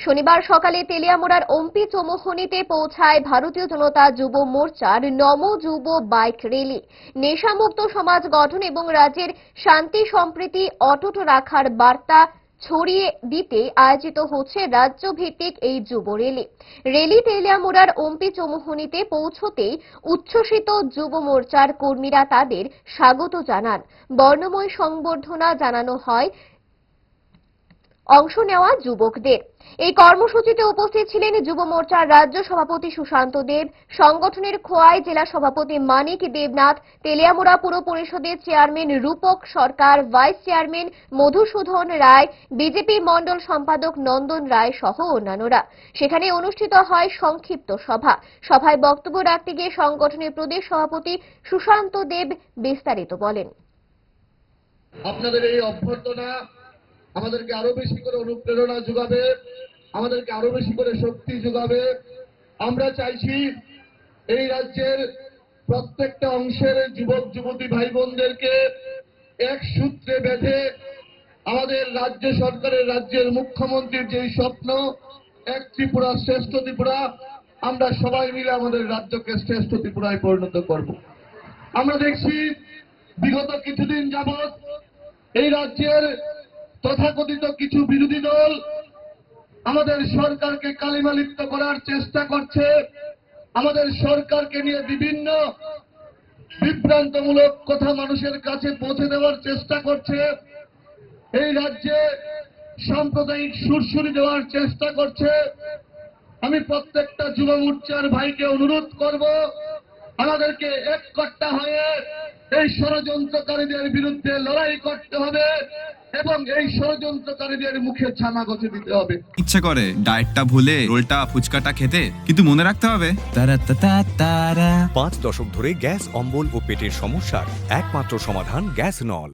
শনিবার সকালে তেলিয়ামুড়ার ওমপি চৌমুহনীতে পৌঁছায় ভারতীয় জনতা যুব মোর্চার নম যুব বাইক র্যালি। নেশামুক্ত সমাজ গঠন এবং রাজ্যের শান্তি সম্প্রীতি অটুট রাখার বার্তা ছড়িয়ে দিতে আয়োজিত হচ্ছে রাজ্যভিত্তিক এই যুব র্যালি। তেলিয়ামুড়ার ওমপি চৌমুহনীতে পৌঁছতেই উচ্ছ্বসিত যুব মোর্চার কর্মীরা তাদের স্বাগত জানান। বর্ণময় সংবর্ধনা জানানো হয় অংশ নেওয়া যুবকদের। এই কর্মসূচিতে উপস্থিত ছিলেন যুব মোর্চার রাজ্য সভাপতি সুশান্ত দেব, সংগঠনের খোয়াই জেলা সভাপতি মানিক দেবনাথ, তেলিয়ামুড়া পুর পরিষদের চেয়ারম্যান রূপক সরকার, ভাইস চেয়ারম্যান মধুসূদন রায়, বিজেপি মণ্ডল সম্পাদক নন্দন রায় সহ অন্যান্যরা। সেখানে অনুষ্ঠিত হয় সংক্ষিপ্ত সভায় বক্তব্য রাখতে গিয়ে সংগঠনের প্রদেশ সভাপতি সুশান্ত দেব বিস্তারিত বলেন। আপনাদের এই অভ্যর্থনা আমাদেরকে আরো বেশি করে অনুপ্রেরণা যোগাবে, আমাদেরকে আরো বেশি করে শক্তি যোগাবে। আমরা চাইছি এই রাজ্যের প্রত্যেকটা অংশের যুবক যুবতী ভাই বোনদেরকে এক সূত্রে বেঁধে আমাদের রাজ্য সরকারের, রাজ্যের মুখ্যমন্ত্রীর যে স্বপ্ন এক ত্রিপুরা শ্রেষ্ঠ ত্রিপুরা, আমরা সবাই মিলে আমাদের রাজ্যকে শ্রেষ্ঠ ত্রিপুরায় পরিণত করব। আমরা দেখছি বিগত কিছুদিন যাবৎ এই রাজ্যের তথাকথিত কিছু বিরোধী দল আমাদের সরকারকে কালিমালিপ্ত করার চেষ্টা করছে, আমাদের সরকারকে নিয়ে বিভিন্ন বিভ্রান্তমূলক কথা মানুষের কাছে পৌঁছে দেওয়ার চেষ্টা করছে, এই রাজ্যে সাম্প্রদায়িক সুরসুরি দেওয়ার চেষ্টা করছে। আমি প্রত্যেকটা যুব মোর্চার ভাইকে অনুরোধ করব, আমাদেরকে এক কট্টা হয়ে এই ষড়যন্ত্রকারীদের বিরুদ্ধে লড়াই করতে হবে এবং এই ষড়যন্ত্রকারীদের মুখে ছানা গছে দিতে হবে। ইচ্ছে করে ডায়েটটা ভুলে রোলটা ফুচকাটা খেতে, কিন্তু মনে রাখতে হবে 5 দশক ধরে গ্যাস অম্বল ও পেটের সমস্যার একমাত্র সমাধান গ্যাস নল।